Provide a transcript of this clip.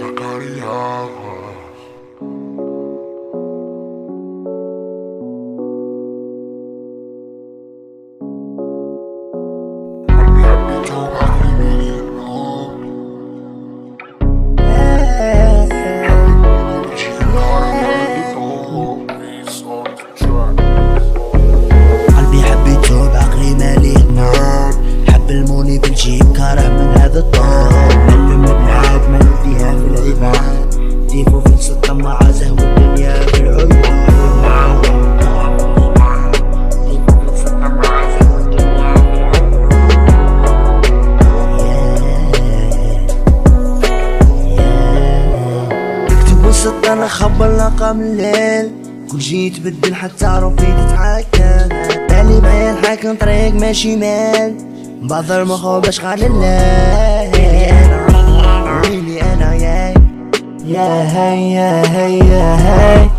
زكريا. قلبي حبيته بعقلي ماليه نار، حب الموني بالجيب كاره من هذا الطار. علم الابعاد ما نديها في العباد، ديفو في نص مع زهو الدنيا في العيون. اكتب وسط انا خبر رقم الليل، كل شي يتبدل حتى عرفي تتحكم. بالي معايا الحاكم طريق ماشي مال، بظهر مخو باش غالي الله. ويلي انا يا هاي يا هاي يا هاي يا هاي